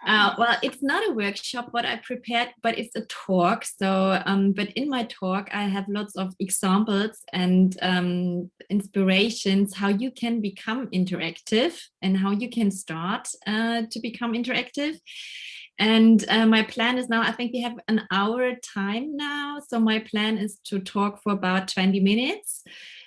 Well, it's not a workshop what I prepared, but it's a talk. So, but in my talk, I have lots of examples and inspirations how you can become interactive and how you can start to become interactive. And my plan is now, I think we have an hour time now. So my plan is to talk for about 20 minutes.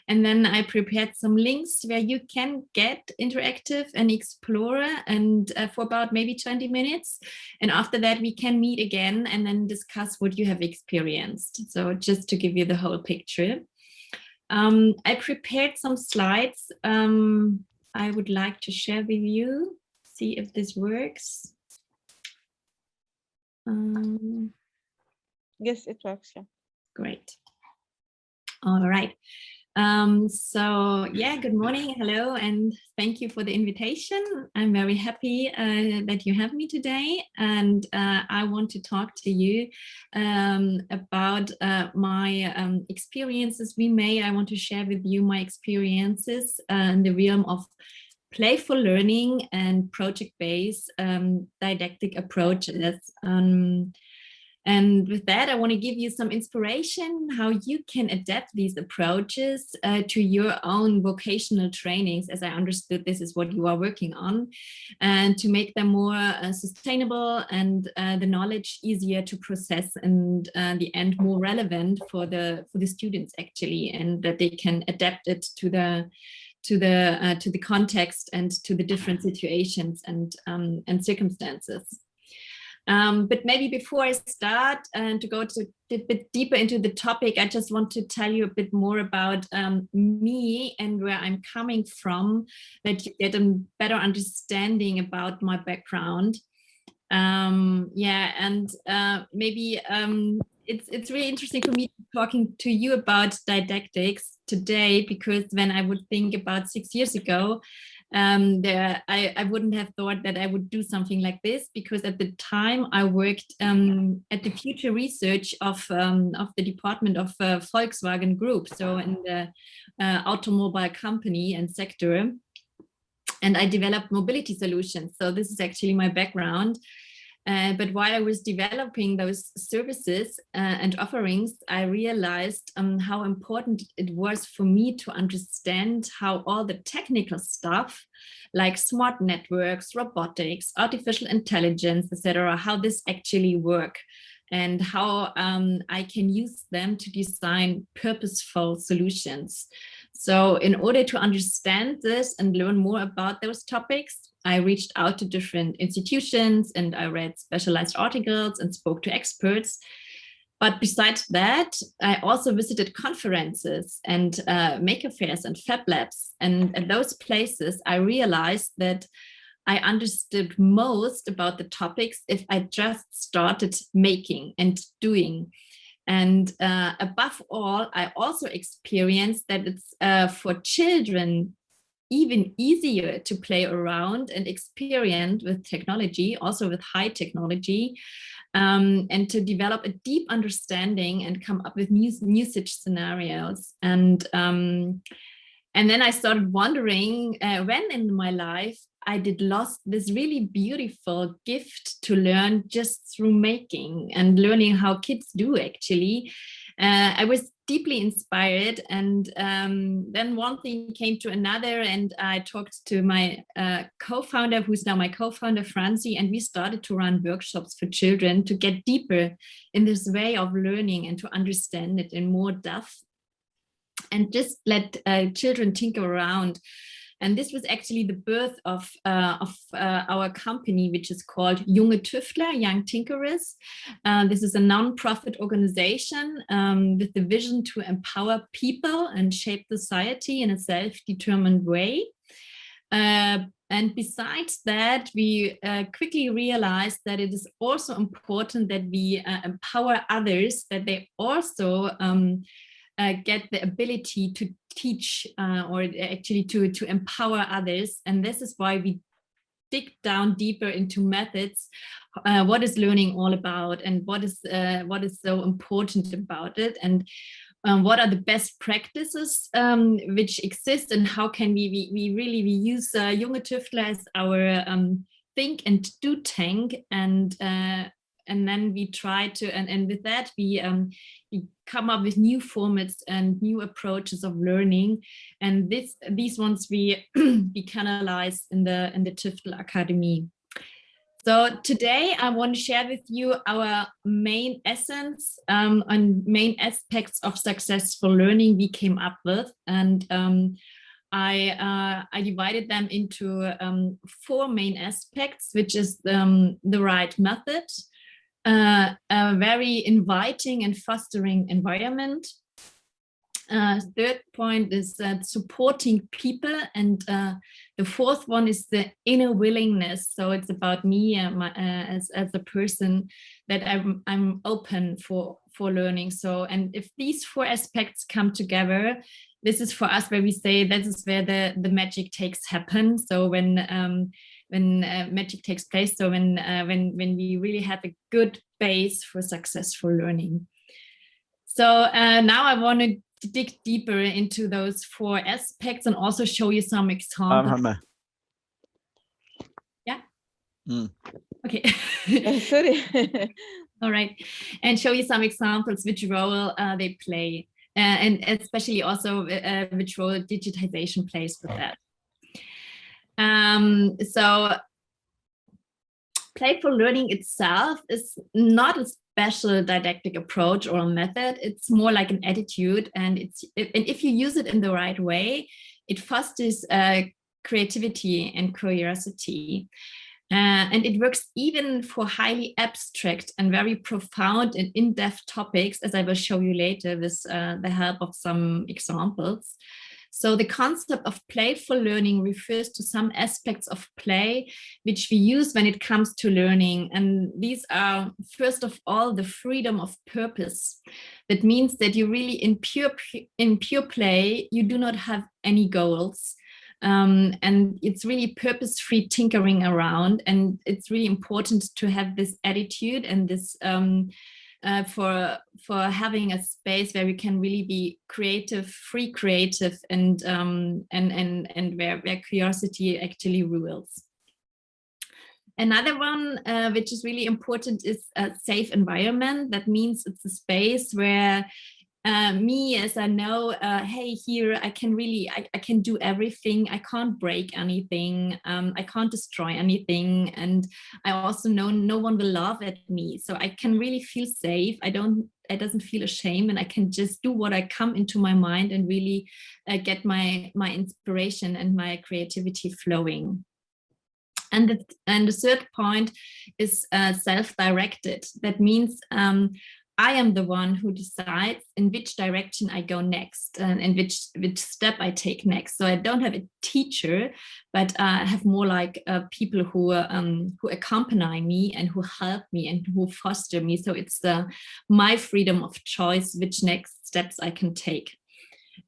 And then I prepared some links where you can get interactive and explore and for about maybe 20 minutes. And after that, we can meet again and then discuss what you have experienced. So just to give you the whole picture. I prepared some slides I would like to share with you. See if this works. Yes, it works. Yeah. Great. All right. So yeah, good morning, hello, and thank you for the invitation. I'm very happy that you have me today, and I want to talk to you about my experiences. I want to share with you my experiences in the realm of playful learning and project-based didactic approaches. And with that, I want to give you some inspiration how you can adapt these approaches to your own vocational trainings, as I understood this is what you are working on, and to make them more sustainable and the knowledge easier to process and the end more relevant for the students actually, and that they can adapt it to the context and to the different situations and circumstances. But maybe before I start and to go a bit deeper into the topic, I just want to tell you a bit more about me and where I'm coming from, that you get a better understanding about my background. Yeah, and maybe it's really interesting for me talking to you about didactics today, because when I would think about 6 years ago, I wouldn't have thought that I would do something like this, because at the time I worked at the future research of the department of Volkswagen Group, so in the automobile company and sector, and I developed mobility solutions. So this is actually my background. But while I was developing those services and offerings, I realized how important it was for me to understand how all the technical stuff, like smart networks, robotics, artificial intelligence, etc., how this actually work, and how I can use them to design purposeful solutions. So in order to understand this and learn more about those topics, I reached out to different institutions and I read specialized articles and spoke to experts. But besides that, I also visited conferences and maker fairs and fab labs. And at those places, I realized that I understood most about the topics if I just started making and doing. And above all, I also experienced that it's for children even easier to play around and experiment with technology, also with high technology, and to develop a deep understanding and come up with new such scenarios. And then I started wondering when in my life I did lost this really beautiful gift to learn just through making and learning how kids do actually. I was deeply inspired, and then one thing came to another, and I talked to my co-founder, who's now my co-founder, Franzi, and we started to run workshops for children to get deeper in this way of learning and to understand it in more depth, and just let children tinker around. And this was actually the birth of our company, which is called Junge Tüftler, Young Tinkerers. This is a non-profit organization with the vision to empower people and shape society in a self-determined way. And besides that, we quickly realized that it is also important that we empower others, that they also get the ability to teach or actually to empower others. And this is why we dig down deeper into methods. What is learning all about, and what is so important about it, and what are the best practices which exist, and how can we use Junge Tüftler as our think and do tank, and then we try to, and with that we come up with new formats and new approaches of learning, and these ones we we canalize in the Tüftel Akademie. So today I want to share with you our main essence and main aspects of successful learning we came up with, and I divided them into 4 main aspects, which is the right method, a very inviting and fostering environment. Third point is supporting people, and the 4th one is the inner willingness. So it's about me as a person, that I'm open for learning. So, and if these 4 aspects come together, this is for us where we say this is where the magic takes happen. So when magic takes place, so when we really have a good base for successful learning. So now I want to dig deeper into those 4 aspects and also show you some examples. Yeah. Okay. Sorry. All right, and show you some examples which role they play, and especially also which role digitization plays with that. So playful learning itself is not a special didactic approach or a method. It's more like an attitude, and if you use it in the right way, it fosters creativity and curiosity. And it works even for highly abstract and very profound and in-depth topics, as I will show you later with the help of some examples. So the concept of playful learning refers to some aspects of play which we use when it comes to learning. And these are, first of all, the freedom of purpose. That means that you really, in pure play, you do not have any goals. And it's really purpose-free tinkering around. And it's really important to have this attitude and this for having a space where we can really be creative, free creative, and where curiosity actually rules. Another one which is really important is a safe environment. That means it's a space where me, as I know, hey, here I can really, I can do everything. I can't break anything. I can't destroy anything. And I also know no one will laugh at me. So I can really feel safe. I doesn't feel ashamed, and I can just do what I come into my mind and really get my inspiration and my creativity flowing. And the 3rd point is self-directed. That means I am the one who decides in which direction I go next and which step I take next. So I don't have a teacher, but I have more like people who accompany me and who help me and who foster me. So it's my freedom of choice which next steps I can take.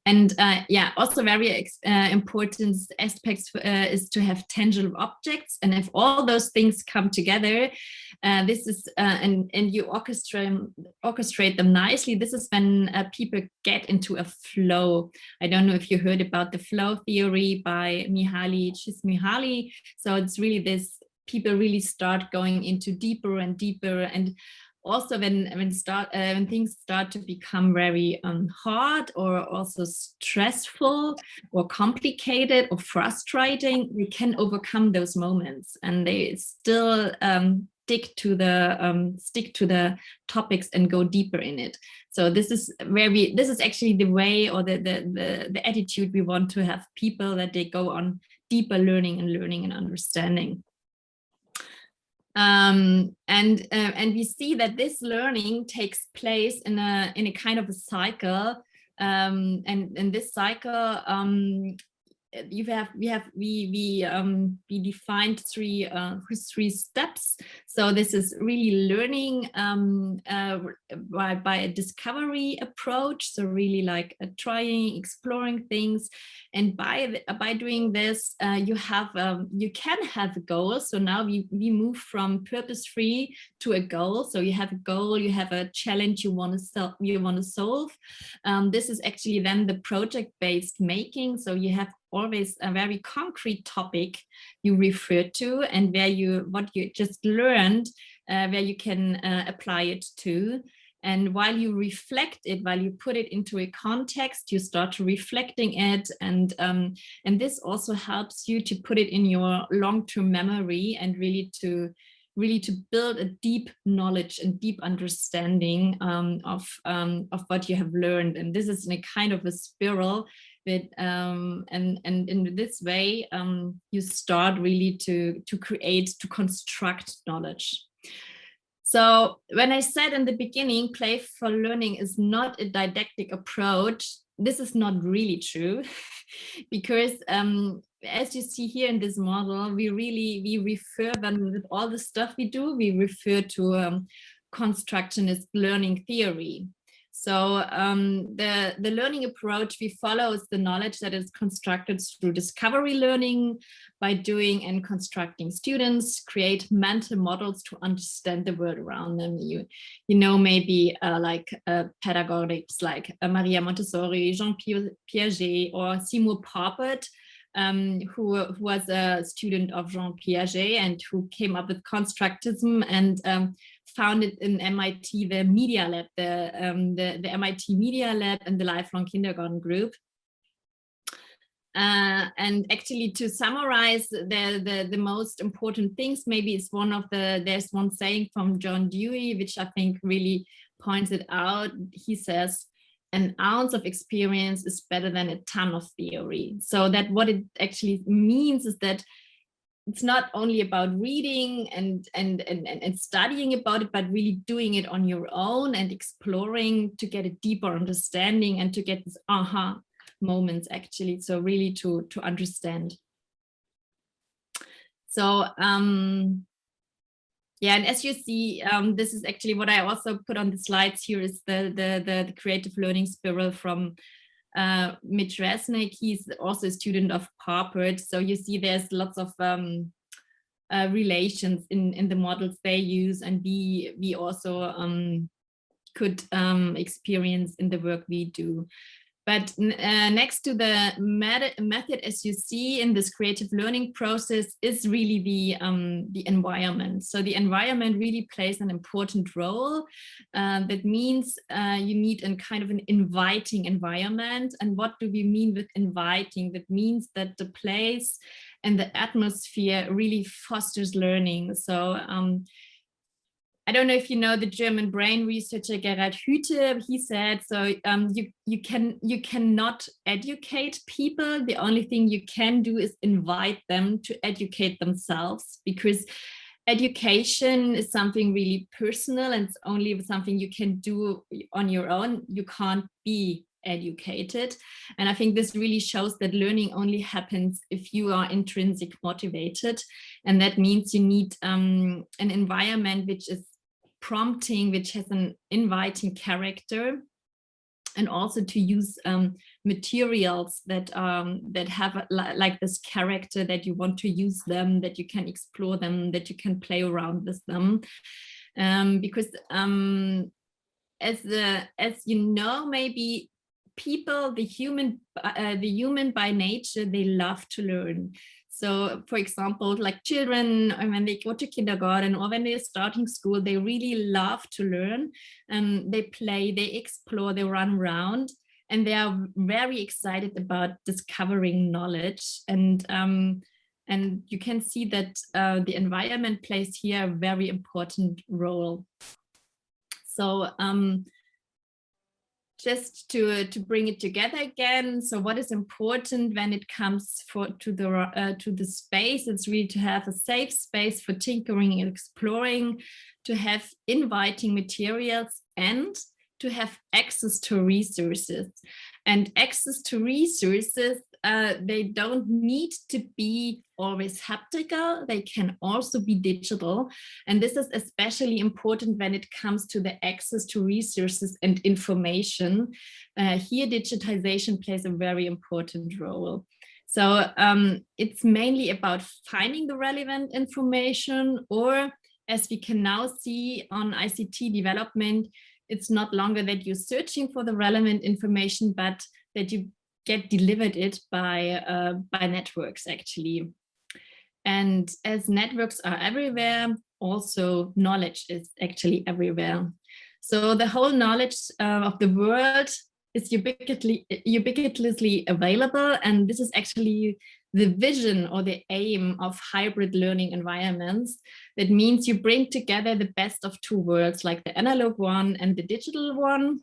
And yeah, also very important aspects is to have tangible objects. And if all those things come together, this is, and you orchestrate them nicely, this is when people get into a flow. I don't know if you heard about the flow theory by Mihaly Csikszentmihalyi. So it's really this, people really start going into deeper and deeper. And also when things start to become very hard or also stressful or complicated or frustrating, we can overcome those moments, and they still stick to the topics and go deeper in it. So this is where this is actually the way, or the attitude we want to have people, that they go on deeper learning and understanding. And we see that this learning takes place in a kind of a cycle, and in this cycle we defined three steps. So this is really learning by a discovery approach, so really like trying, exploring things, and by doing this you can have a goal. So now we move from purpose-free to a goal. So you have a goal, you have a challenge you want to solve. This is actually then the project-based making. So you have always a very concrete topic you refer to, and what you just learned, where you can apply it to. And while you reflect it, while you put it into a context, you start to reflecting it, and this also helps you to put it in your long-term memory, and really to build a deep knowledge and deep understanding of what you have learned. And this is in a kind of a spiral that and in this way you start really to construct knowledge. So when I said in the beginning, playful learning is not a didactic approach, this is not really true, because as you see here in this model, we refer, when with all the stuff we do, we refer to constructionist learning theory. So the learning approach we follow is the knowledge that is constructed through discovery learning, by doing and constructing. Students create mental models to understand the world around them. You know, maybe like pedagogics like Maria Montessori, Jean Piaget, or Seymour Papert, who was a student of Jean Piaget and who came up with constructism and founded in MIT the Media Lab, the MIT Media Lab and the Lifelong Kindergarten Group. And actually, to summarize the most important things, maybe it's there's one saying from John Dewey, which I think really points it out. He says, an ounce of experience is better than a ton of theory. So that what it actually means is that it's not only about reading and studying about it, but really doing it on your own and exploring to get a deeper understanding and to get this aha moments, actually. So really to understand. So yeah, and as you see, this is actually what I also put on the slides here, is the creative learning spiral from Mitch Resnick. He's also a student of Papert. So you see there's lots of relations in the models they use, and we also could experience in the work we do. But next to the method, as you see in this creative learning process, is really the environment. So the environment really plays an important role. That means you need a kind of an inviting environment. And what do we mean with inviting? That means that the place and the atmosphere really fosters learning. So I don't know if you know the German brain researcher Gerhard Hüthe. He said, so you cannot educate people. The only thing you can do is invite them to educate themselves, because education is something really personal, and it's only something you can do on your own. You can't be educated. And I think this really shows that learning only happens if you are intrinsic motivated. And that means you need an environment which is prompting, which has an inviting character, and also to use materials that have like this character, that you want to use them, that you can explore them, that you can play around with them, because as you know, maybe people, the human by nature, they love to learn. So, for example, like children, when they go to kindergarten or when they're starting school, they really love to learn. They play, they explore, they run around, and they are very excited about discovering knowledge. And you can see that the environment plays here a very important role. So just to bring it together again, so what is important when it comes to the space? It's really to have a safe space for tinkering and exploring, to have inviting materials, and to have access to resources. And access to resources, they don't need to be always haptical, they can also be digital. And this is especially important when it comes to the access to resources and information. Here, digitization plays a very important role. So it's mainly about finding the relevant information, or as we can now see on ICT development, it's not longer that you're searching for the relevant information, but that you get delivered it by networks actually. And as networks are everywhere, also knowledge is actually everywhere. So the whole knowledge of the world is ubiquitously available, and this is actually the vision or the aim of hybrid learning environments. That means you bring together the best of two worlds, like the analog one and the digital one,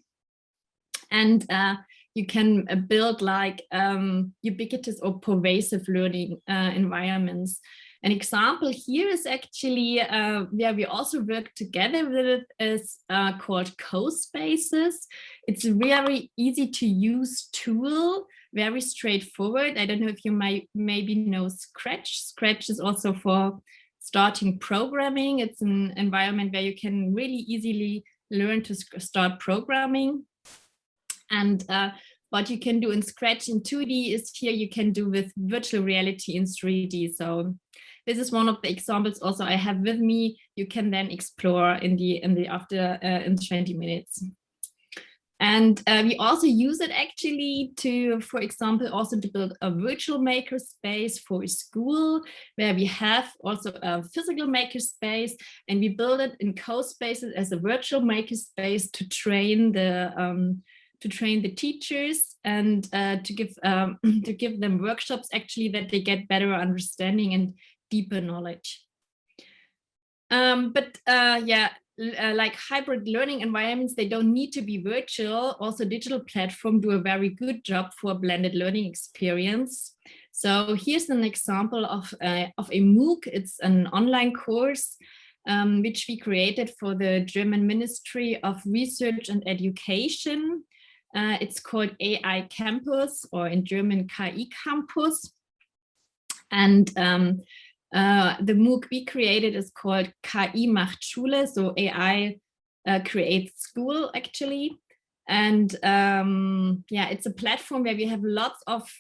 and you can build like ubiquitous or pervasive learning environments. An example here is actually where we also work together with it is called CoSpaces. It's a very easy to use tool, very straightforward. I don't know if you might maybe know Scratch. Scratch is also for starting programming. It's an environment where you can really easily learn to start programming. And what you can do in Scratch in 2D is here you can do with virtual reality in 3D. So this is one of the examples also I have with me. You can then explore in 20 minutes. And we also use it actually to, for example, also to build a virtual makerspace for a school where we have also a physical makerspace, and we build it in CoSpaces as a virtual makerspace to train the teachers and to give them workshops actually that they get better understanding and deeper knowledge. Like hybrid learning environments, they don't need to be virtual. Also digital platforms do a very good job for a blended learning experience. So here's an example of a MOOC. It's an online course which we created for the German Ministry of Research and Education. It's called AI Campus, or in German KI Campus. And the MOOC we created is called KI macht Schule, so AI creates school actually. And it's a platform where we have lots of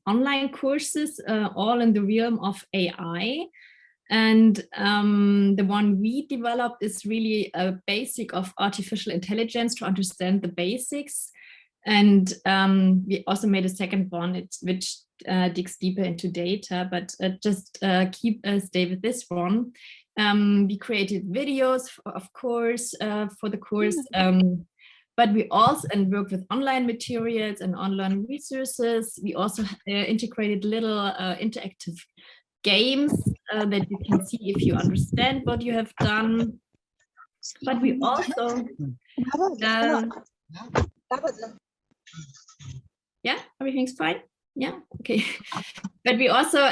online courses, all in the realm of AI. And the one we developed is really a basic of artificial intelligence to understand the basics. And we also made a second one, which digs deeper into data, but just stay with this one. We created videos, of course, for the course, but we also work with online materials and online resources. We also integrated little interactive games that you can see if you understand what you have done. But we also yeah, everything's fine. Yeah, okay. But we also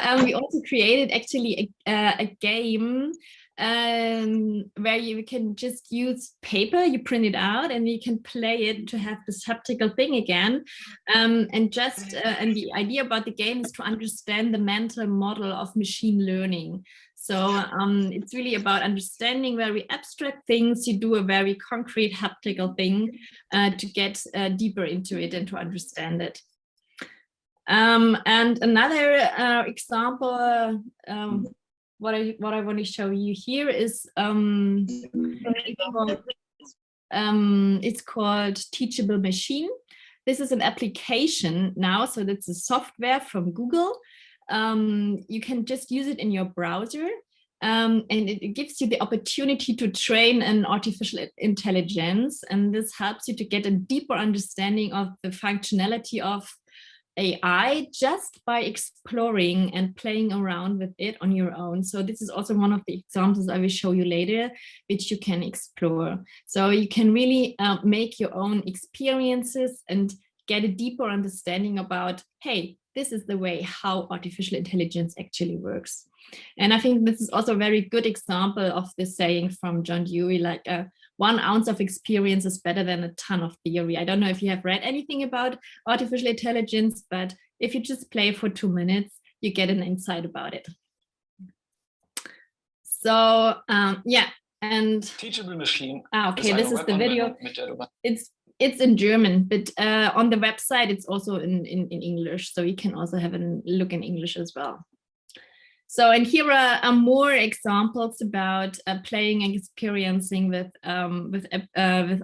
created actually a game where you can just use paper, you print it out, and you can play it to have this haptical thing again. And the idea about the game is to understand the mental model of machine learning. So it's really about understanding very abstract things. You do a very concrete haptical thing to get deeper into it and to understand it. And another example, what I want to show you here is it's called Teachable Machine. This is an application now, so that's a software from Google. You can just use it in your browser, and it gives you the opportunity to train an artificial intelligence, and this helps you to get a deeper understanding of the functionality of AI just by exploring and playing around with it on your own. So this is also one of the examples I will show you later, which you can explore. So you can really make your own experiences and get a deeper understanding about, hey, this is the way how artificial intelligence actually works. And I think this is also a very good example of the saying from John Dewey, like 1 ounce of experience is better than a ton of theory. I don't know if you have read anything about artificial intelligence, but if you just play for 2 minutes, you get an insight about it. So yeah, and Teachable Machine. Okay, this is the video. It's in German, but on the website it's also in English, so you can also have a look in English as well. So, and here are more examples about playing and experiencing with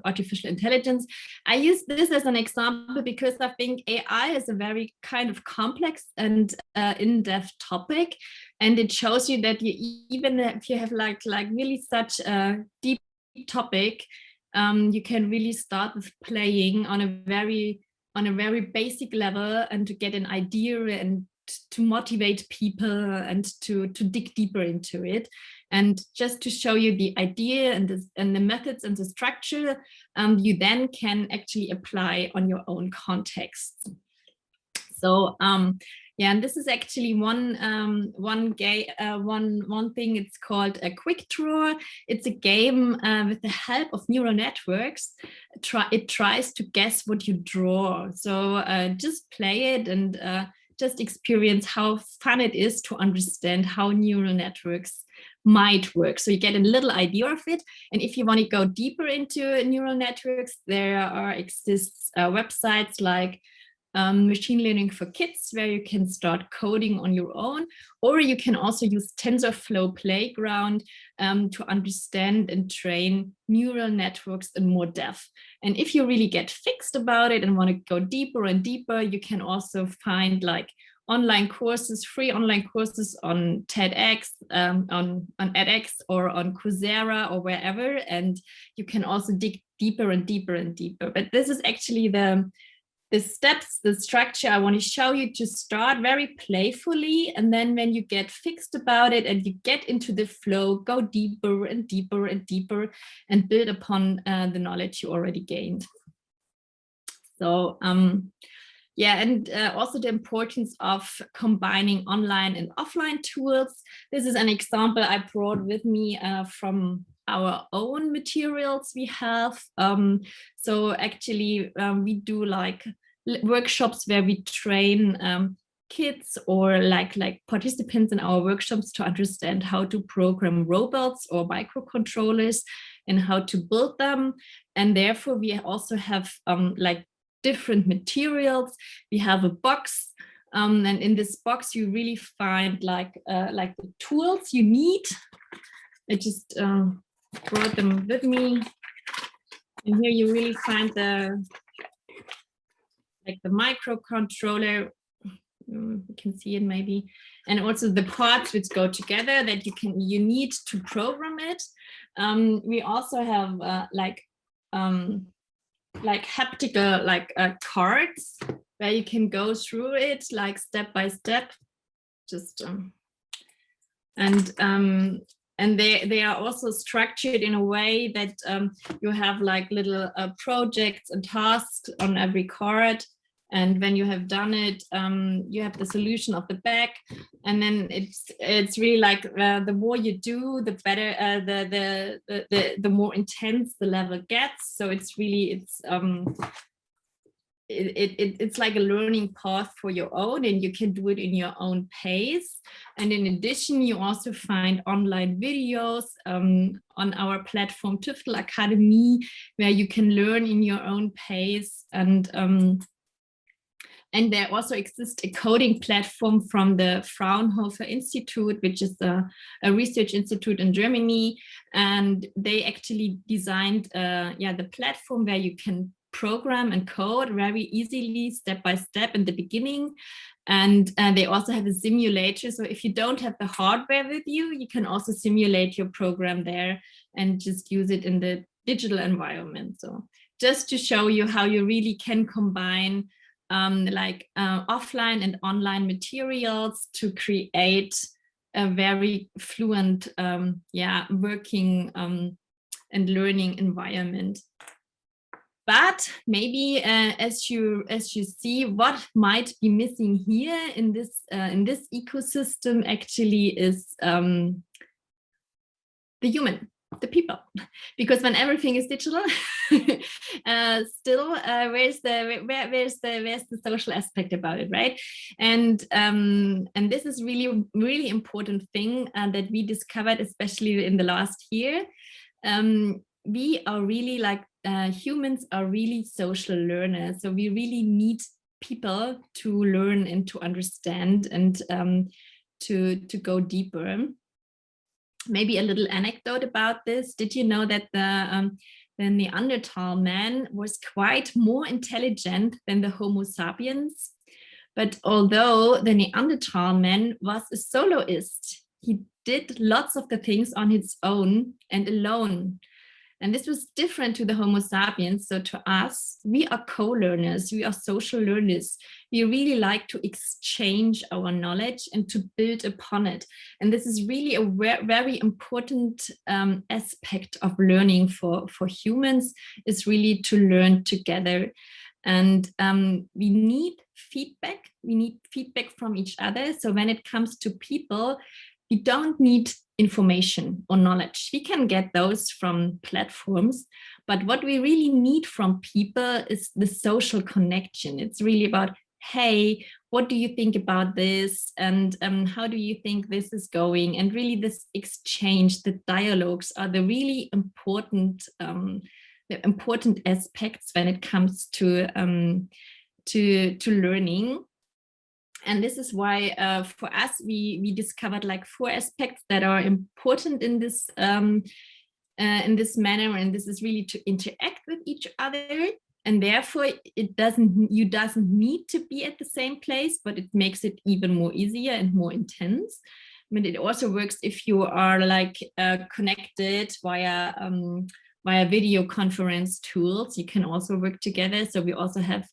artificial intelligence. I use this as an example because I think AI is a very kind of complex and in-depth topic, and it shows you that even if you have like really such a deep topic, you can really start with playing on a very basic level and to get an idea and to motivate people and to dig deeper into it. And just to show you the idea and the methods and the structure, you then can actually apply on your own context. So yeah, and this is actually one thing. It's called a quick draw. It's a game with the help of neural networks. It tries to guess what you draw. So just play it and just experience how fun it is to understand how neural networks might work. So you get a little idea of it. And if you want to go deeper into neural networks, there exists websites like Machine Learning for Kids, where you can start coding on your own, or you can also use Tensorflow Playground to understand and train neural networks in more depth. And if you really get fixed about it and want to go deeper and deeper, you can also find like online courses, free online courses on TEDx, on edX or on Coursera or wherever, and you can also dig deeper and deeper and deeper. But this is actually the steps, the structure I want to show you, to start very playfully, and then when you get fixed about it and you get into the flow, go deeper and deeper and deeper and build upon the knowledge you already gained. So yeah, and also the importance of combining online and offline tools. This is an example I brought with me from our own materials we have. So actually we do like workshops where we train kids or like participants in our workshops to understand how to program robots or microcontrollers and how to build them. And therefore we also have like different materials. We have a box, and in this box you really find like the tools you need. I just brought them with me, and here you really find the microcontroller. You can see it maybe, and also the parts which go together that you need to program it. We also have like haptical cards where you can go through it like step by step, just and they are also structured in a way that you have like little projects and tasks on every card. And when you have done it, you have the solution of the back, and then it's really like the more you do, the better, the more intense the level gets. So it's really it's like a learning path for your own, and you can do it in your own pace. And in addition, you also find online videos on our platform Tüftel Akademie, where you can learn in your own pace. And there also exists a coding platform from the Fraunhofer Institute, which is a research institute in Germany. And they actually designed the platform where you can program and code very easily, step by step in the beginning. And they also have a simulator. So if you don't have the hardware with you, you can also simulate your program there and just use it in the digital environment. So just to show you how you really can combine offline and online materials to create a very fluent working and learning environment. But maybe as you see, what might be missing here in this ecosystem actually is the human, the people, because when everything is digital, still where's the social aspect about it, right? And this is really important thing that we discovered, especially in the last year. We are really humans are really social learners, so we really need people to learn and to understand. And to go deeper. Maybe a little anecdote about this. Did you know that the Neanderthal man was quite more intelligent than the Homo sapiens? But although the Neanderthal man was a soloist, he did lots of the things on his own and alone. And this was different to the Homo sapiens. So to us, we are co-learners, we are social learners. We really like to exchange our knowledge and to build upon it. And this is really a very important aspect of learning for humans, is really to learn together. And we need feedback. We need feedback from each other. So when it comes to people, we don't need information or knowledge. We can get those from platforms, but what we really need from people is the social connection. It's really about, hey, what do you think about this? And how do you think this is going? And really this exchange, the dialogues are the really important aspects when it comes to learning. And this is why for us, we discovered like 4 aspects that are important in this manner. And this is really to interact with each other. And therefore, you doesn't need to be at the same place, but it makes it even more easier and more intense. But it also works if you are like connected via video conference tools. You can also work together. So we also have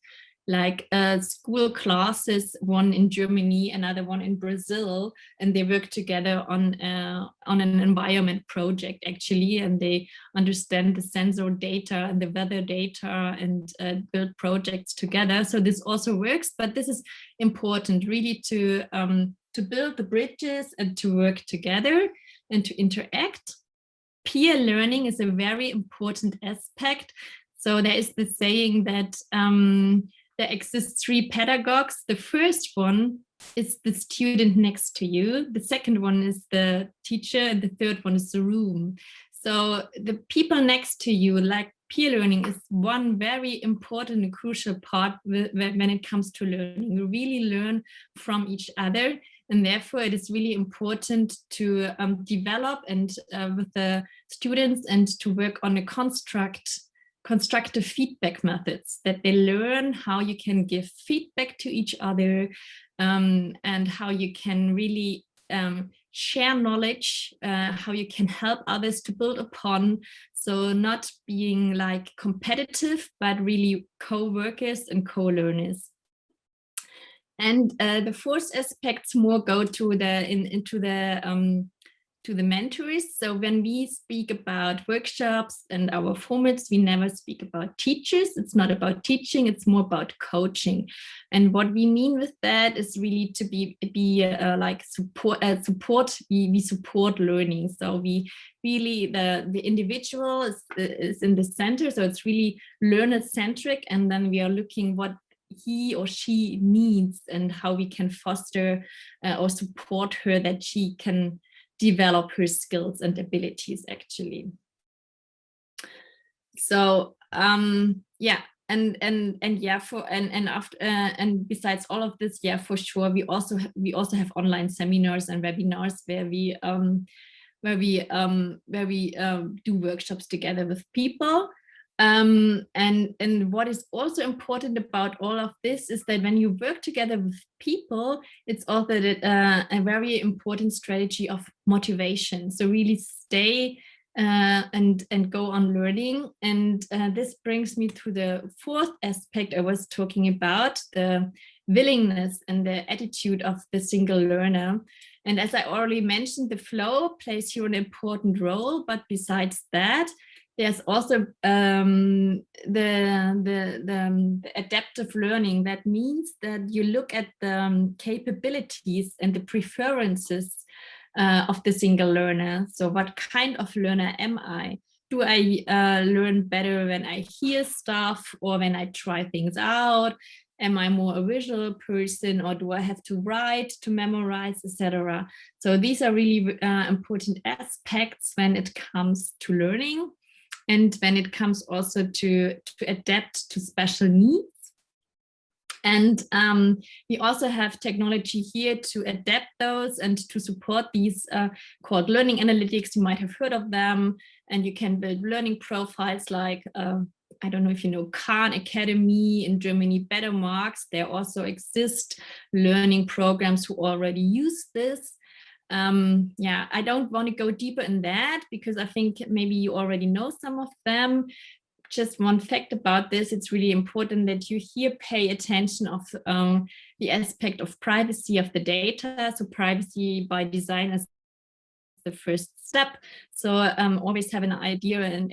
like school classes, one in Germany, another one in Brazil, and they work together on an environment project actually, and they understand the sensor data and the weather data and build projects together. So this also works, but this is important really to build the bridges and to work together and to interact. Peer learning is a very important aspect. So there is the saying that there exist 3 pedagogues. The first one is the student next to you. The second one is the teacher, and the third one is the room. So the people next to you, like peer learning, is one very important and crucial part when it comes to learning. You really learn from each other, and therefore it is really important to develop and with the students and to work on a constructive feedback methods, that they learn how you can give feedback to each other and how you can really share knowledge, how you can help others to build upon. So not being like competitive, but really co-workers and co-learners. And the 4th aspects more go to the mentors. So when we speak about workshops and our formats, we never speak about teachers. It's not about teaching, it's more about coaching. And what we mean with that is really to be like support. We support learning. So we really, the individual is in the center. So it's really learner-centric. And then we are looking what he or she needs and how we can foster or support her that she can develop her skills and abilities actually. So yeah, and besides all of this, yeah, for sure, we also have online seminars and webinars where we do workshops together with people. And what is also important about all of this is that when you work together with people, it's also a very important strategy of motivation. So really stay and go on learning. And this brings me to the 4th aspect I was talking about, the willingness and the attitude of the single learner. And as I already mentioned, the flow plays here an important role. But besides that, there's also the adaptive learning. That means that you look at the capabilities and the preferences of the single learner. So what kind of learner am I? Do I learn better when I hear stuff or when I try things out? Am I more a visual person, or do I have to write to memorize, etc.? So these are really important aspects when it comes to learning. And when it comes also to adapt to special needs. And we also have technology here to adapt those and to support these called learning analytics. You might have heard of them, and you can build learning profiles like, I don't know if you know Khan Academy in Germany, Better Marks. There also exist learning programs who already use this. Yeah, I don't want to go deeper in that because I think maybe you already know some of them. Just one fact about this, it's really important that you here pay attention of the aspect of privacy of the data. So privacy by design is the first step. So always have an idea and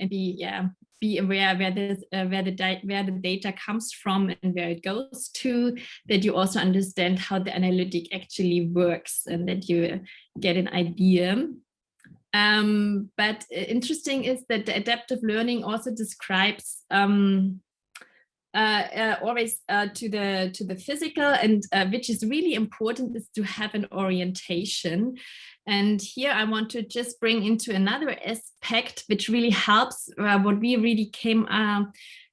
be aware where the data comes from and where it goes to, that you also understand how the analytic actually works and that you get an idea. But interesting is that the adaptive learning also describes always to the physical, and which is really important is to have an orientation. And here I want to just bring into another aspect which really helps what we really came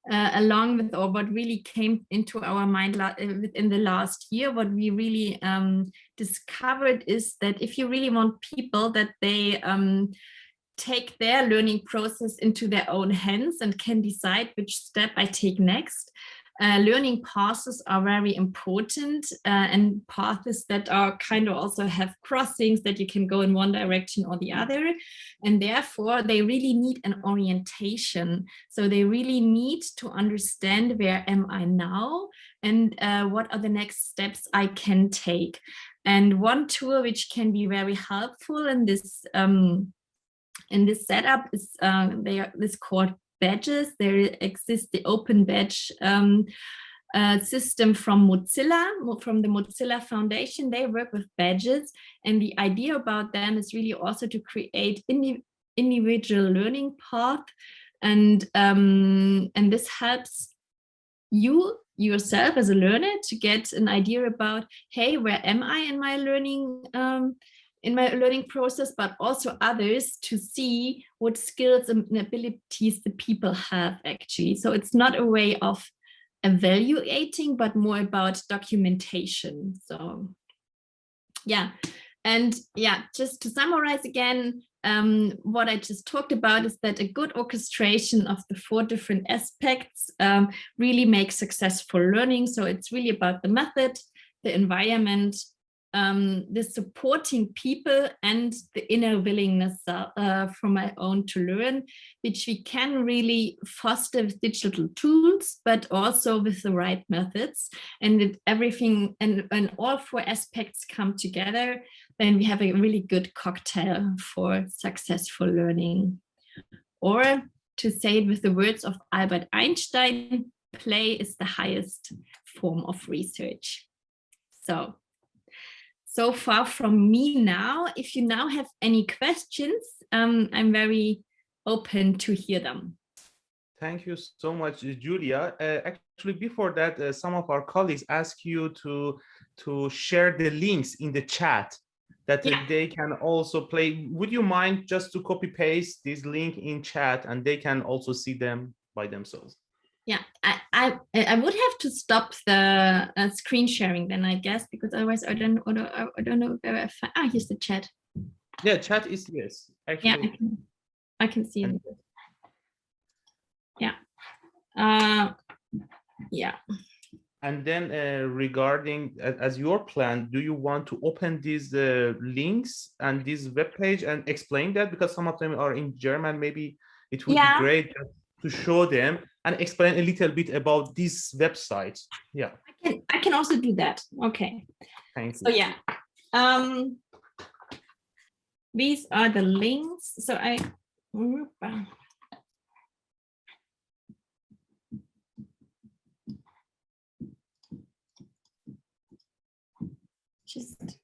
along with, or what really came into our mind within the last year. What we really discovered is that if you really want people that they take their learning process into their own hands and can decide which step I take next, learning paths are very important, and paths that are kind of also have crossings that you can go in one direction or the other, and therefore they really need an orientation. So they really need to understand where am I now and what are the next steps I can take. And one tool which can be very helpful in this setup is this called badges. There exists the open badge system from Mozilla, from the Mozilla Foundation. They work with badges, and the idea about them is really also to create individual learning path, and this helps you yourself as a learner to get an idea about, hey, where am I in my learning process, but also others to see what skills and abilities the people have actually. So it's not a way of evaluating, but more about documentation. So yeah, and yeah, just to summarize again, what I just talked about is that a good orchestration of the 4 different aspects really makes successful learning. So it's really about the method, the environment, the supporting people, and the inner willingness from my own to learn, which we can really foster with digital tools, but also with the right methods. And if everything and all 4 aspects come together, then we have a really good cocktail for successful learning. Or to say it with the words of Albert Einstein, play is the highest form of research. So far from me now. If you now have any questions, I'm very open to hear them. Thank you so much, Julia. Actually, before that, some of our colleagues ask you to share the links in the chat that they can also play. Would you mind just to copy paste this link in chat and they can also see them by themselves? Yeah, I would have to stop the screen sharing then, I guess, because otherwise I don't know where I find. Here's the chat. Yeah, chat is yes. Actually, yeah, I can see it. Yeah. Yeah. And then regarding as your plan, do you want to open these links and this web page and explain that, because some of them are in German? Maybe it would be great to show them and explain a little bit about this website. Yeah, I can also do that. Okay. Thank you. So yeah, these are the links. So I just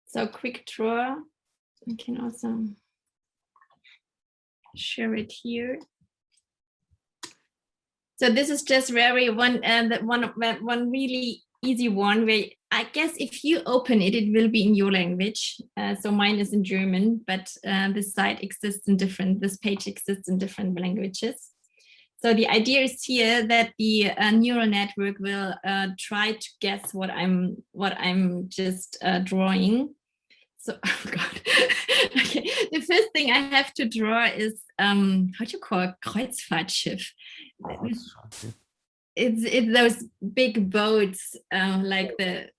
so quick draw. I can also share it here. So this is just very one really easy one where I guess if you open it, it will be in your language. So mine is in German, but this site exists in this page exists in different languages. So the idea is here that the neural network will try to guess what I'm just drawing. So, oh God. Okay. The first thing I have to draw is how do you call it? Kreuzfahrtschiff. It's those big boats, like the.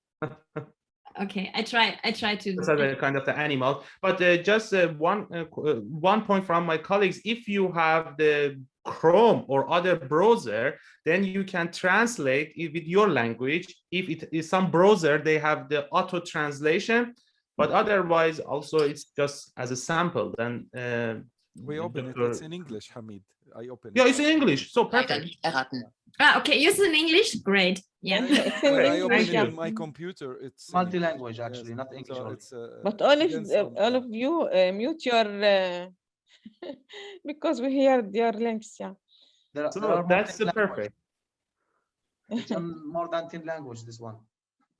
Okay, I try to. That's a kind of the animal, but just one point from my colleagues: if you have the Chrome or other browser, then you can translate it with your language. If it is some browser, they have the auto translation, but otherwise, also it's just as a sample. Then we open it. It's in English, Hamid. I open it. Yeah, it's in English. So perfect. Okay, use it in English. Great. Yeah. When I open it on my computer, it's multi-language actually, not English. So it's, but all of you mute your because we hear your links. Yeah. So that's the perfect. It's on more than 10 languages, this one.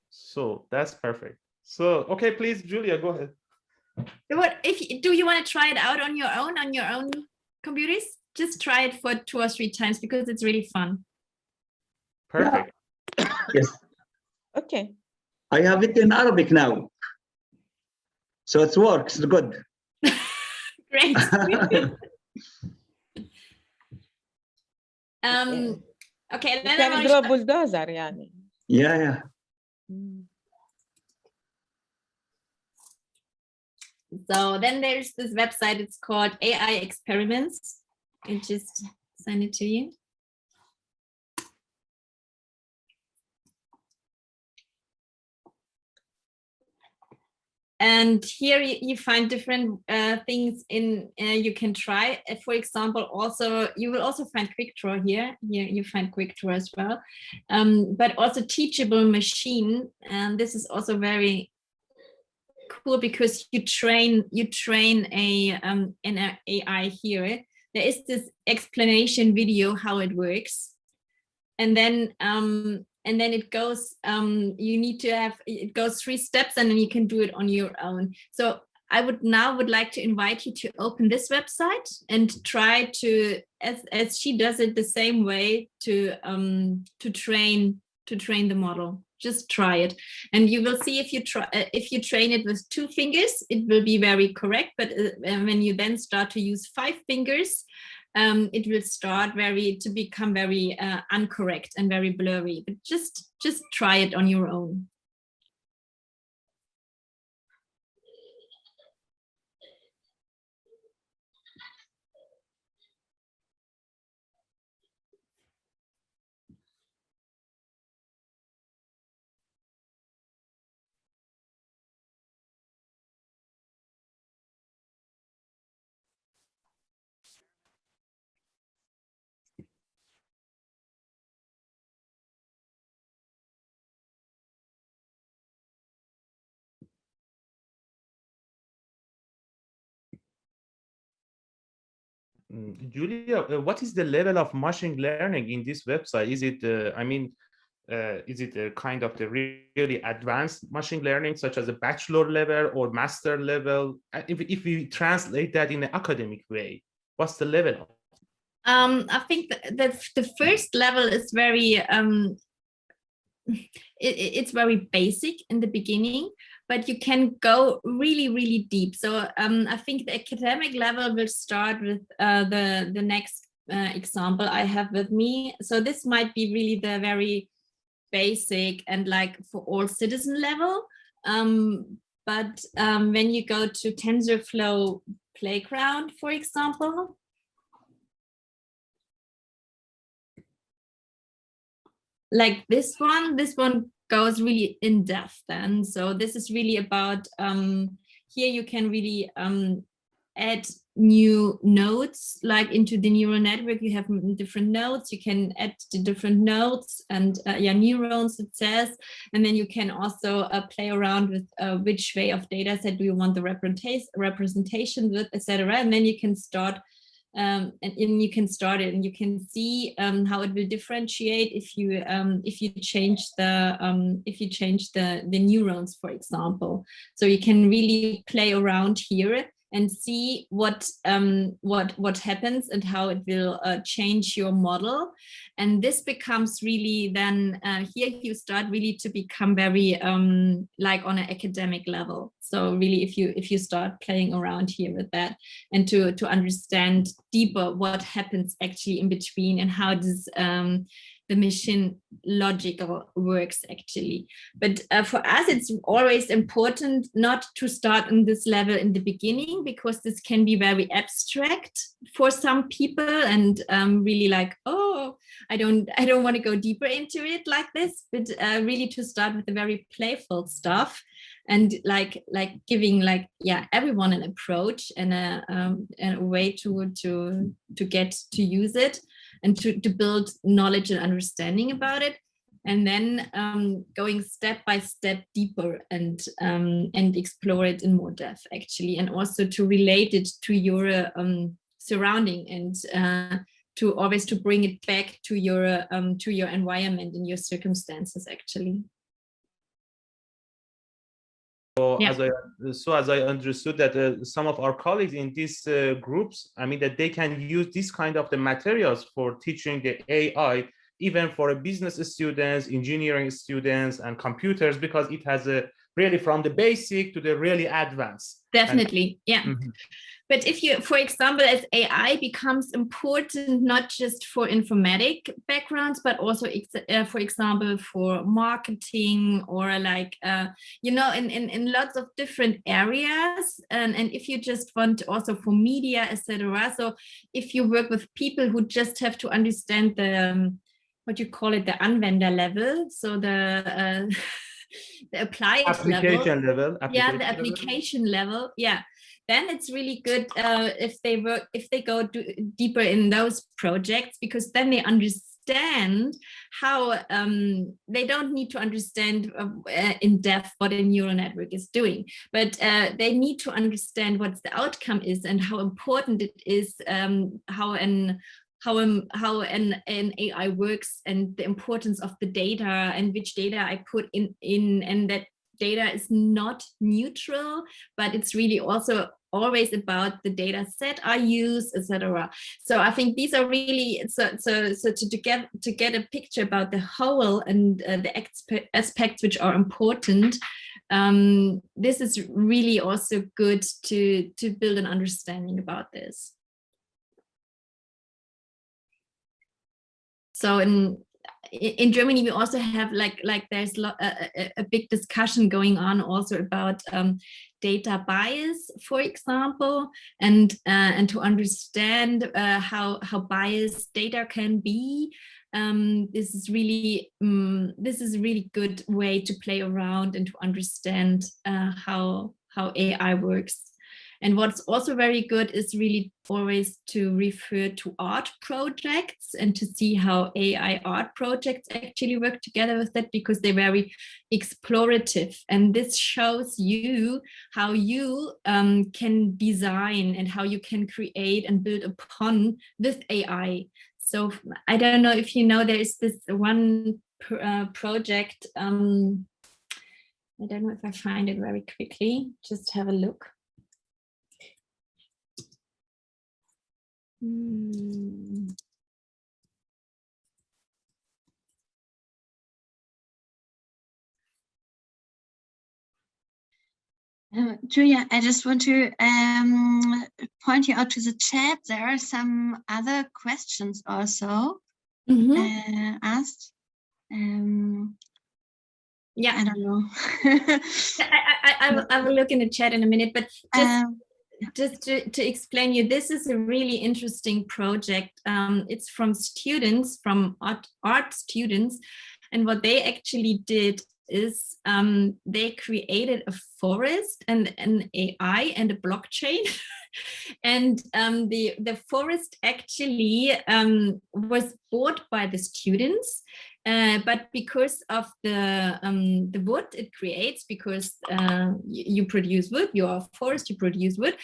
So that's perfect. So okay, please, Julia, go ahead. Do you want to try it out on your own computers? Just try it for 2 or 3 times because it's really fun. Perfect. Yes. Okay. I have it in Arabic now. So it works good. Great. Okay, then can draw bulldozer, yani. Yeah. So then there's this website, it's called AI Experiments. I just send it to you. And here you find different things in you can try. For example, also you will also find quick draw here. Here you find quick draw as well, but also Teachable Machine. And this is also very cool because you train an AI here. There is this explanation video how it works, and then it goes. You need to have it goes 3 steps, and then you can do it on your own. So I would like to invite you to open this website and try to, as she does it the same way, to train the model. Just try it, and you will see if you train it with 2 fingers, it will be very correct. But when you then start to use 5 fingers, it will start to become very incorrect and very blurry. But just try it on your own. Julia, what is the level of machine learning in this website? Is it, is it a kind of the really advanced machine learning, such as a bachelor level or master level? If we translate that in an academic way, what's the level? I think that the first level is very, it's very basic in the beginning, but you can go really, really deep. So I think the academic level will start with the next example I have with me. So this might be really the very basic and like for all citizen level. But when you go to Tensorflow Playground, for example, like this one goes really in depth then. So this is really about, here you can really add new nodes, like into the neural network, you have different nodes, you can add the different nodes and neurons, it says, and then you can also play around with which way of data set do you want the representation with, etc. And then you can start and you can start it, and you can see how it will differentiate if you change the neurons, for example. So you can really play around here and see what happens and how it will change your model. And this becomes really then here you start really to become very like on an academic level. So really if you start playing around here with that and to understand deeper what happens actually in between and how does the machine logical works actually. But for us, it's always important not to start on this level in the beginning, because this can be very abstract for some people and really like, oh, I don't want to go deeper into it like this, but really to start with the very playful stuff and like giving everyone an approach and a way to get to use it and to build knowledge and understanding about it, and then going step by step deeper and explore it in more depth actually, and also to relate it to your surrounding and to always to bring it back to your environment and your circumstances actually. So Yeah. as I understood that some of our colleagues in these groups, I mean that they can use this kind of the materials for teaching the AI, even for business students, engineering students, and computers, because it has a really from the basic to the really advanced. Definitely, yeah. Mm-hmm. But if you, for example, as AI becomes important, not just for informatic backgrounds, but also, for example, for marketing or like, in lots of different areas. And if you just want also for media, etc. So if you work with people who just have to understand the, what you call it, the Anwender level. So the applied application level. Yeah, the application level. Yeah. Then it's really good if they go deeper in those projects, because then they understand how they don't need to understand in depth what a neural network is doing, but they need to understand what the outcome is and how important it is, how an AI works, and the importance of the data and which data I put in, and that data is not neutral, but it's really also always about the data set I use, etc. So I think these are really so to get a picture about the whole and the aspects which are important. This is really also good to build an understanding about this. So in Germany, we also have like there's a big discussion going on also about data bias, for example, and to understand how biased data can be. This is really good way to play around and to understand how AI works. And what's also very good is really always to refer to art projects and to see how AI art projects actually work together with that, because they're very explorative. And this shows you how you can design and how you can create and build upon with AI. So I don't know if you know, there is this one project. I don't know if I find it very quickly. Just have a look. Julia, I just want to point you out to the chat. There are some other questions also asked. Yeah, I don't know. I will look in the chat in a minute, but just to explain you, this is a really interesting project. It's from students, from art students, and what they actually did is they created a forest and an AI and a blockchain. And the forest actually was bought by the students, but because of the wood it creates, because you produce wood, you are a forest, you produce wood,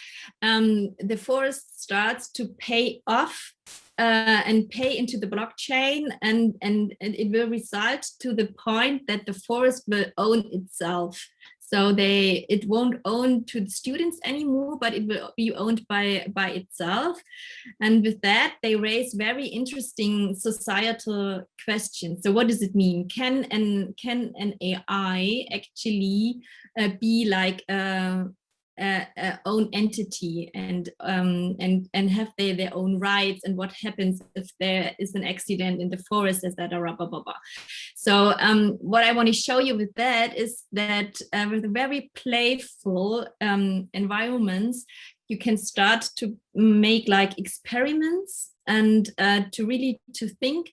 the forest starts to pay off and pay into the blockchain, and it will result to the point that the forest will own itself. So it won't own to the students anymore, but it will be owned by itself. And with that, they raise very interesting societal questions. So what does it mean? Can an AI actually be like own entity and have their own rights, and what happens if there is an accident in the forest, etc. So what I want to show you with that is that with very playful environments, you can start to make like experiments and to think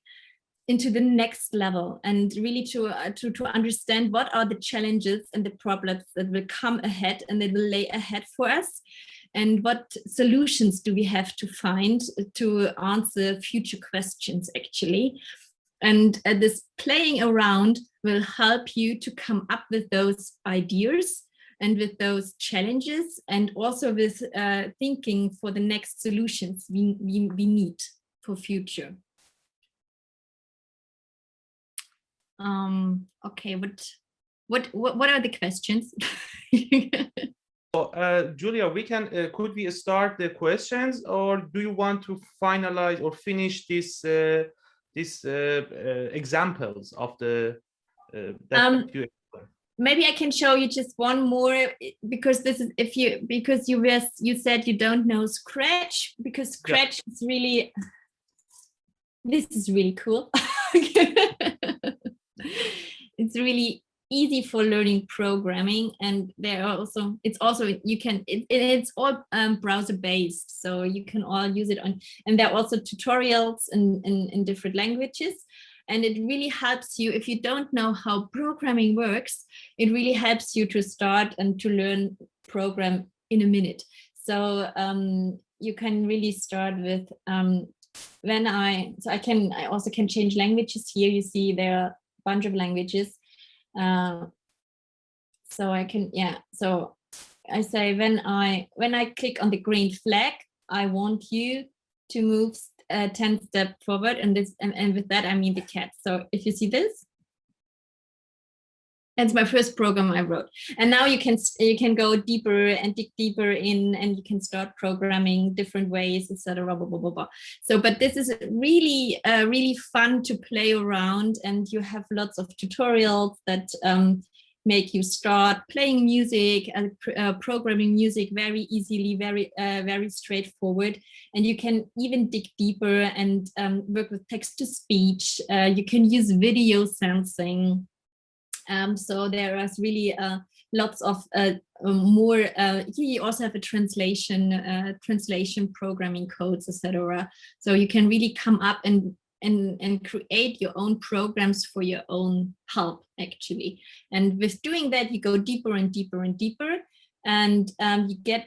into the next level, and really to understand what are the challenges and the problems that will come ahead and that will lay ahead for us, and what solutions do we have to find to answer future questions actually. And this playing around will help you to come up with those ideas and with those challenges, and also with thinking for the next solutions we need for future. Okay, what are the questions? Julia, could we start the questions, or do you want to finalize or finish these examples of the that you explained? Maybe I can show you just one more, because this is you said you don't know Scratch, because Scratch is really, this is really cool. It's really easy for learning programming, and it's all browser based, so you can all use it on, and there are also tutorials in different languages, and it really helps you if you don't know how programming works. It really helps you to start and to learn program in a minute. So you can really start with I also can change languages here. You see there are a bunch of languages. So I can, so I say when I click on the green flag, I want you to move 10 steps forward, and with that I mean the cat. So if you see this, that's my first program I wrote, and now you can go deeper and dig deeper in, and you can start programming different ways, etc. So, but this is really really fun to play around, and you have lots of tutorials that make you start playing music and programming music very easily, very straightforward. And you can even dig deeper and work with text to speech. You can use video sensing. So there is really lots of more. Here you also have a translation programming codes, etc. So you can really come up and create your own programs for your own help actually. And with doing that, you go deeper and deeper and deeper, and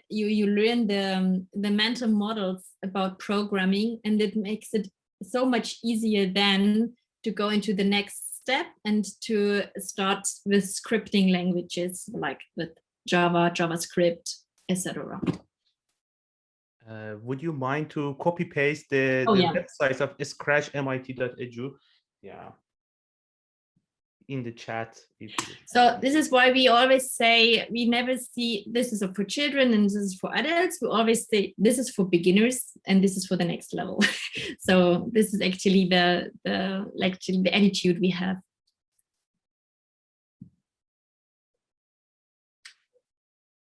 you learn the mental models about programming, and it makes it so much easier then to go into the next step and to start with scripting languages like with Java, JavaScript, etc. Would you mind to copy paste the website of scratch.mit.edu? Yeah, in the chat. So this is why we always say we never see this is for children and this is for adults. We always say this is for beginners and this is for the next level. So this is actually the attitude we have.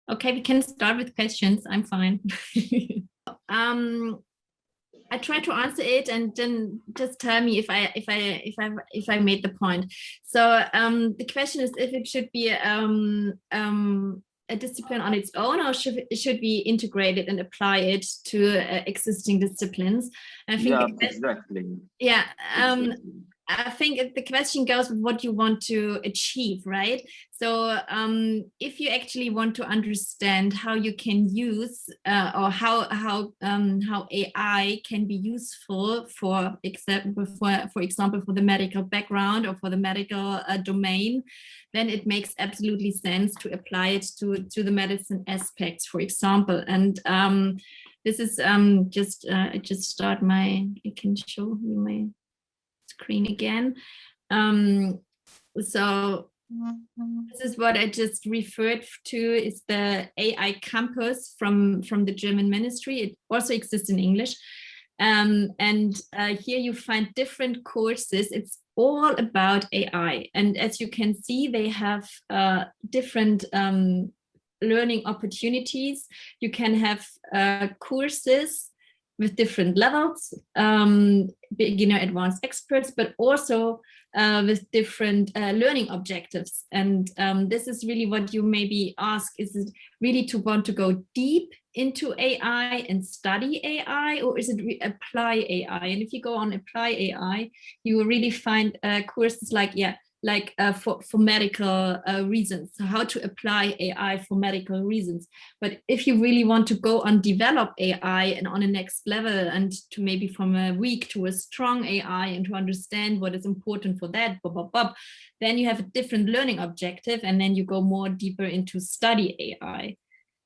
Okay, we can start with questions. I'm fine. I try to answer it, and then just tell me if I made the point. So the question is if it should be a discipline on its own, or should we integrate it and apply it to existing disciplines? I think exactly. Yeah. Exactly. I think the question goes with what you want to achieve, right? So if you actually want to understand how you can use or how AI can be useful for example for the medical background or for the medical domain, then it makes absolutely sense to apply it to the medicine aspects, for example. And this is I just start I can show you my screen again. So this is what I just referred to, is the AI campus from the German ministry. It also exists in English. And here you find different courses. It's all about AI. And as you can see, they have different learning opportunities. You can have courses with different levels, beginner, advanced, experts, but also with different learning objectives. And this is really what you maybe ask, is it really to want to go deep into AI and study AI, or is it apply AI? And if you go on apply AI, you will really find courses like, for medical reasons, so how to apply AI for medical reasons. But if you really want to go on develop AI and on a next level, and to maybe from a weak to a strong AI, and to understand what is important for that, then you have a different learning objective, and then you go more deeper into study AI.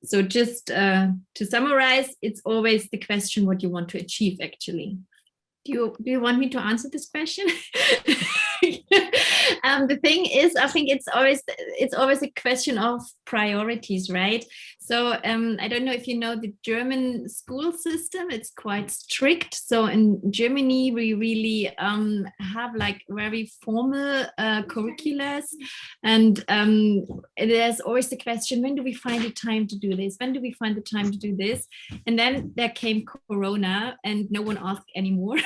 So just to summarize, it's always the question what you want to achieve, actually. Do you want me to answer this question? The thing is, I think it's always a question of priorities, right? So I don't know if you know the German school system. It's quite strict. So in Germany, we really have like very formal curriculums, and there's always the question, when do we find the time to do this? When do we find the time to do this? And then there came Corona, and no one asked anymore.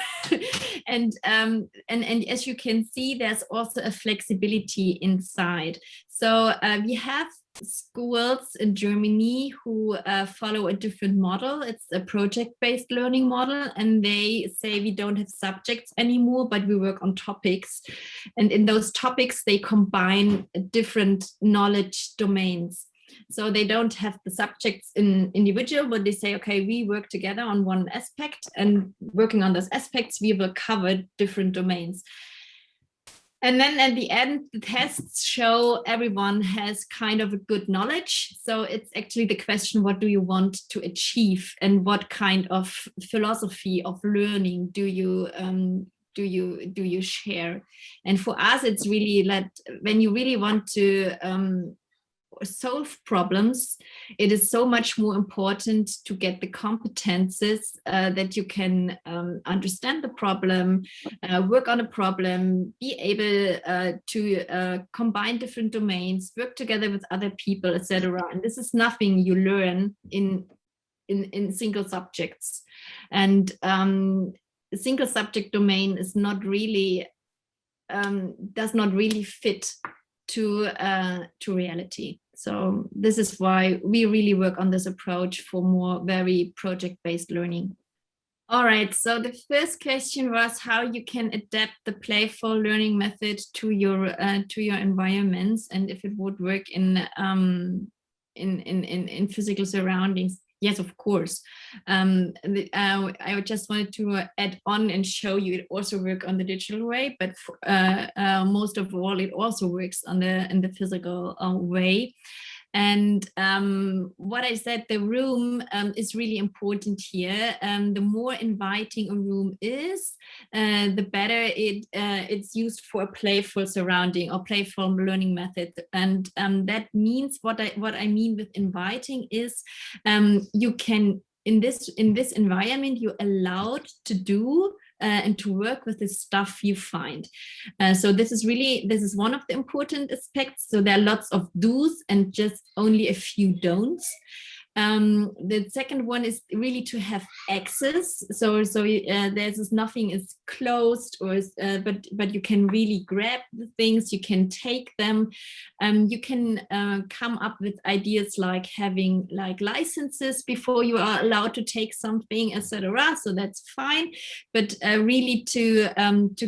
and as you can see, there's also a flexibility inside. So we have schools in Germany who follow a different model. It's a project-based learning model, and they say we don't have subjects anymore, but we work on topics. And in those topics, they combine different knowledge domains. So they don't have the subjects in individual, but they say, okay, we work together on one aspect, and working on those aspects, we will cover different domains. And then at the end, the tests show everyone has kind of a good knowledge. So it's actually the question, what do you want to achieve, and what kind of philosophy of learning do you share? And for us, it's really that when you really want to solve problems, it is so much more important to get the competences that you can understand the problem, work on a problem, be able to combine different domains, work together with other people, etc. And this is nothing you learn in single subjects. And a single subject domain is not really does not really fit to reality. So this is why we really work on this approach for more very project-based learning. All right, so the first question was how you can adapt the playful learning method to your environments, and if it would work in physical surroundings. Yes, of course. I just wanted to add on and show you it also works on the digital way, but most of all, it also works on in the physical way. And what I said, the room is really important here. The more inviting a room is, the better it's used for a playful surrounding or playful learning method. And that means what I mean with inviting is you can in this environment you're allowed to do and to work with the stuff you find. So this is one of the important aspects. So there are lots of do's and just only a few don'ts. The second one is really to have access. So there's this, nothing is closed, or but you can really grab the things, you can take them. You can come up with ideas like having like licenses before you are allowed to take something, etc. So that's fine. But really to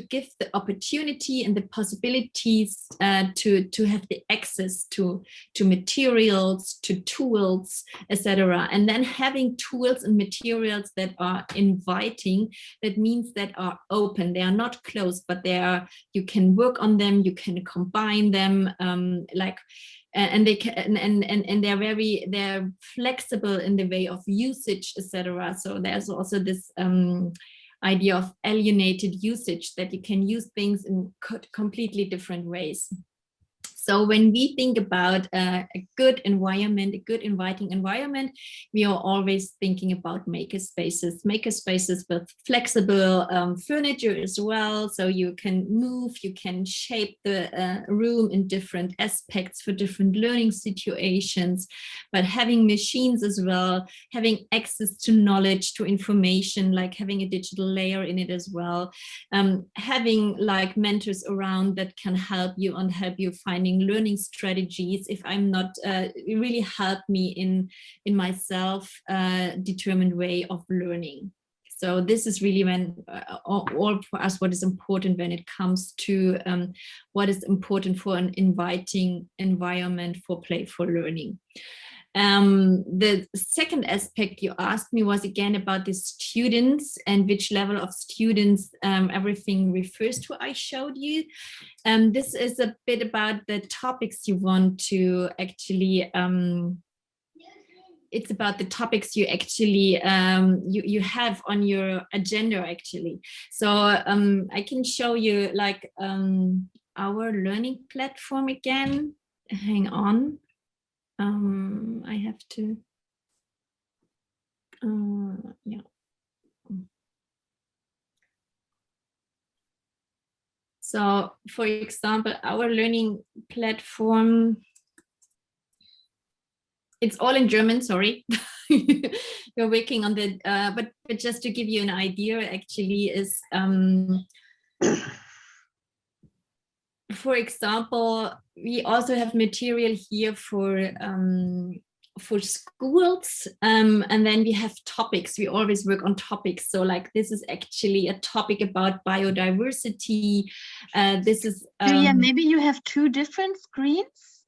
give the opportunity and the possibilities to have the access to materials, to tools, etc. And then having tools and materials that are inviting, that means that are open, they are not closed, but they are, you can work on them, you can combine them, and they can, and they're flexible in the way of usage, etc. So there's also this idea of alienated usage, that you can use things in completely different ways. So when we think about a good environment, a good inviting environment, we are always thinking about makerspaces with flexible furniture as well. So you can move, you can shape the room in different aspects for different learning situations, but having machines as well, having access to knowledge, to information, like having a digital layer in it as well, having like mentors around that can help you and help you finding learning strategies if I'm not really help me in my self-determined way of learning. So this is really when all for us what is important when it comes to what is important for an inviting environment for playful learning. The second aspect you asked me was again about the students and which level of students everything refers to. I showed you. This is a bit about the topics you want to actually it's about the topics you actually you have on your agenda actually. So I can show you like our learning platform again. Hang on. I have to, yeah. So, for example, our learning platform, it's all in German, sorry. You're working on the, but just to give you an idea, actually is, for example, we also have material here for schools, and then we have topics. We always work on topics. So like this is actually a topic about biodiversity. This is yeah, maybe you have two different screens.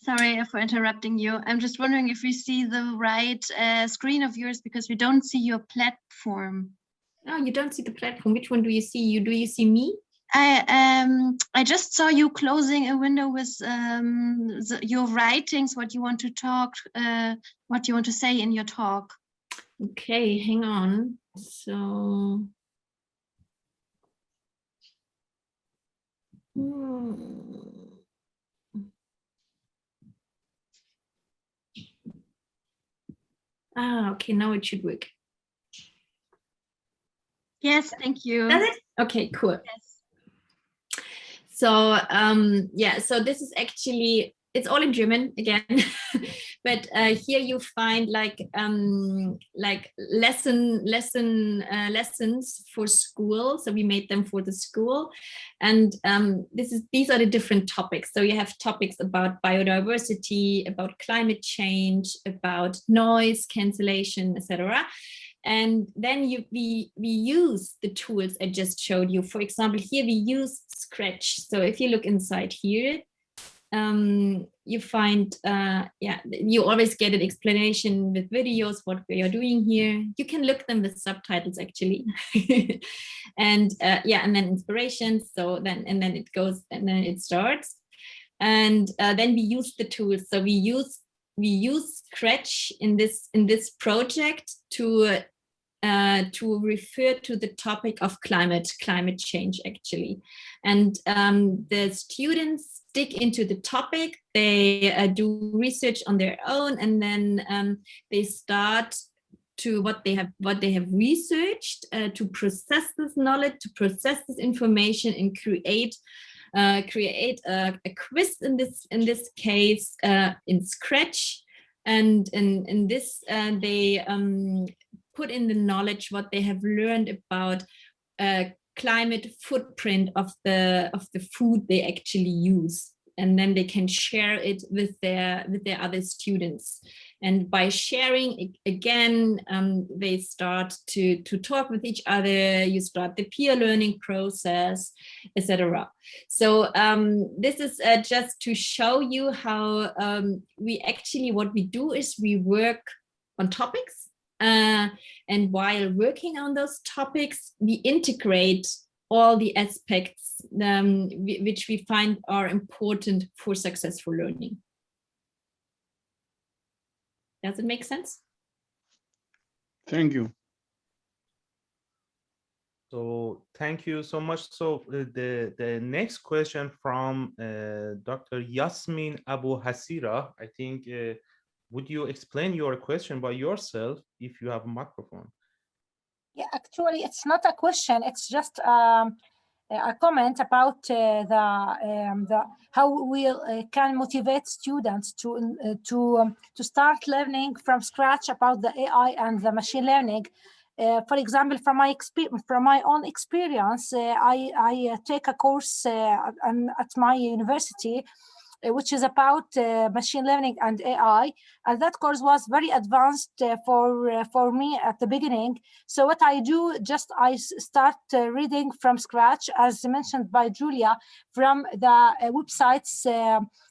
Sorry for interrupting you. I'm just wondering if we see the right screen of yours, because we don't see your platform. Oh, you don't see the platform. Which one do you see? Do you see me? I just saw you closing a window with your writings, what you want to talk, what you want to say in your talk. Okay, hang on. So, okay, now it should work. Yes, thank you. Does it? Okay, cool. Yes. So yeah, so this is actually, it's all in German again, but here you find like lessons for school. So we made them for the school, and these are the different topics. So you have topics about biodiversity, about climate change, about noise cancellation, etc. And then we use the tools I just showed you. For example, here we use Scratch. So if you look inside here, you find, yeah, you always get an explanation with videos, what we are doing here. You can look them with subtitles actually. And yeah, and then inspirations. So then it goes, and then it starts. And then we use the tools. So we use Scratch in this project to refer to the topic of climate change actually. And the students dig into the topic, they do research on their own, and then they start to what they have researched, to process this knowledge, to process this information, and create a quiz in this case in Scratch, And in this, they put in the knowledge what they have learned about climate footprint of the food they actually use, and then they can share it with their other students. And by sharing, again, they start to talk with each other. You start the peer learning process, etc. So this is just to show you how what we do is we work on topics. And while working on those topics, we integrate all the aspects which we find are important for successful learning. Does it make sense? Thank you. So thank you so much. So the next question from Dr. Yasmin Abu Hasira, I think, would you explain your question by yourself if you have a microphone? Yeah, actually, it's not a question. It's just a comment about how we can motivate students to start learning from scratch about the AI and the machine learning. For example, from my own experience, I take a course at my university, which is about machine learning and AI, and that course was very advanced for me at the beginning. So what I do, I start reading from scratch, as mentioned by Julia, from the websites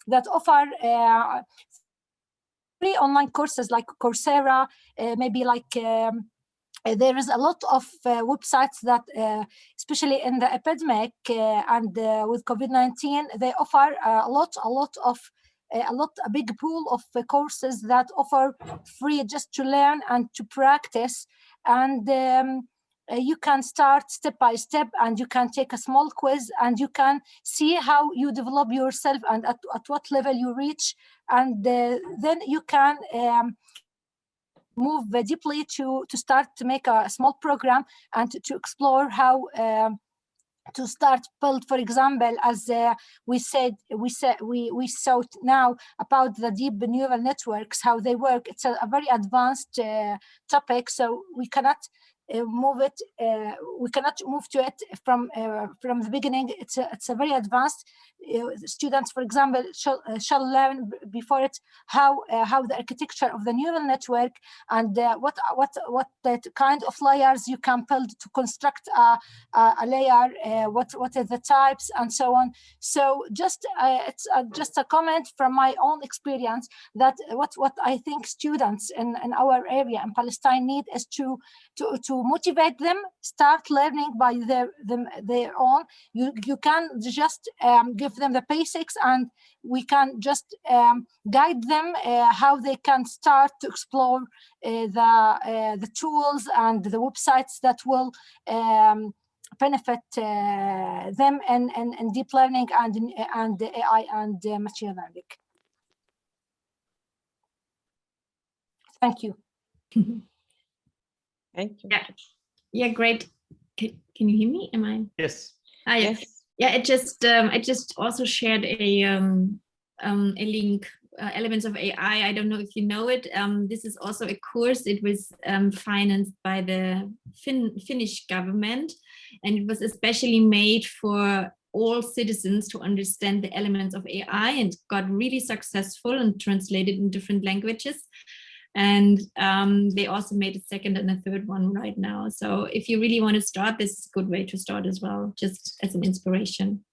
that offer free online courses like Coursera, maybe like there is a lot of websites that, especially in the epidemic and with COVID-19, they offer a big pool of courses that offer free just to learn and to practice. And you can start step by step, and you can take a small quiz, and you can see how you develop yourself and at what level you reach. And then you can move deeply to start to make a small program and to explore how to start build, for example, as we saw now about the deep neural networks, how they work. It's a very advanced topic, so we cannot move to it from the beginning. It's a very advanced. Students, for example, shall learn before it how the architecture of the neural network and what kind of layers you can build to construct a layer, what are the types, and so on. So it's just a comment from my own experience that what I think students in our area in Palestine need is to motivate them, start learning by their own. You can just give them the basics, and we can just guide them how they can start to explore the tools and the websites that will benefit them in deep learning and AI and machine learning. Thank you. Thank you. Yeah, great. Can you hear me? Am I? Yes. Yes. Yeah, I just also shared a link, Elements of AI. I don't know if you know it. This is also a course. It was financed by the Finnish government, and it was especially made for all citizens to understand the elements of AI, and got really successful and translated in different languages. And they also made a second and a third one right now. So if you really want to start, this is a good way to start as well, just as an inspiration.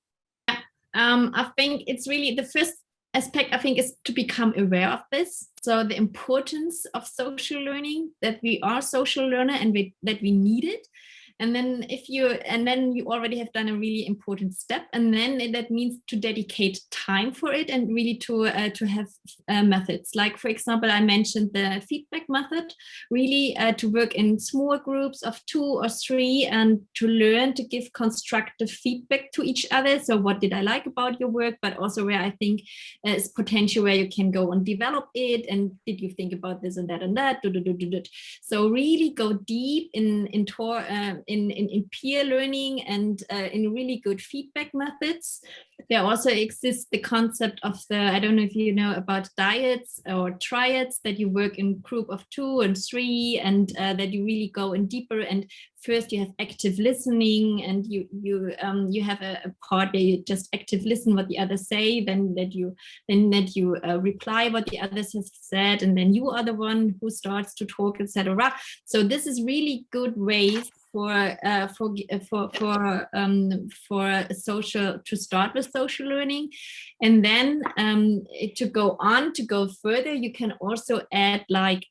Yeah. I think it's really the first aspect, I think, is to become aware of this. So the importance of social learning, that we are social learner and that we need it. And then then you already have done a really important step, and then that means to dedicate time for it and really to have methods. Like, for example, I mentioned the feedback method, really to work in small groups of 2 or 3 and to learn to give constructive feedback to each other. So what did I like about your work, but also where I think is potential where you can go and develop it, and did you think about this and that and that. So really go deep into in peer learning and in really good feedback methods. There also exists the concept of I don't know if you know about diets or triads, that you work in group of 2 and 3, and that you really go in deeper. And first you have active listening, and you have a part where you just active listen what the others say, then that you reply what the others have said, and then you are the one who starts to talk, etc. So this is really good ways for social, to start with social learning. And then to go further, you can also add like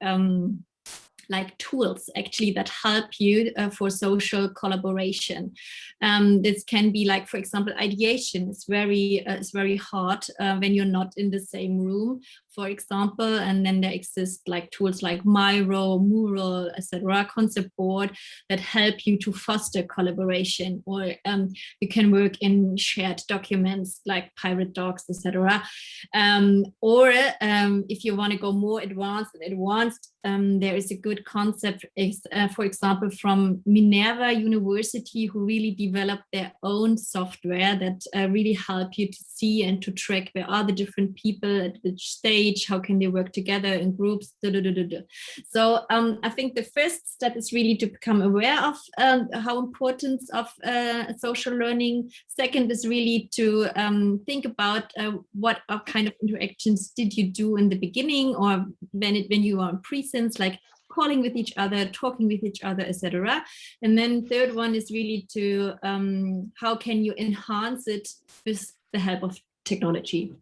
tools actually that help you for social collaboration. This can be like, for example, ideation is very hard when you're not in the same room, for example. And then there exist like tools like Miro, Mural, etc., concept board, that help you to foster collaboration. Or you can work in shared documents like Pirate Docs, etc. Or if you want to go more advanced, there is a good concept, for example, from Minerva University, who really developed their own software that really help you to see and to track where are the different people at which stage, how can they work together in groups. So I think the first step is really to become aware of how important of social learning. Second is really to think about what kind of interactions did you do in the beginning, or when you are in presence, like calling with each other, talking with each other, etc. And then third one is really to how can you enhance it with the help of technology.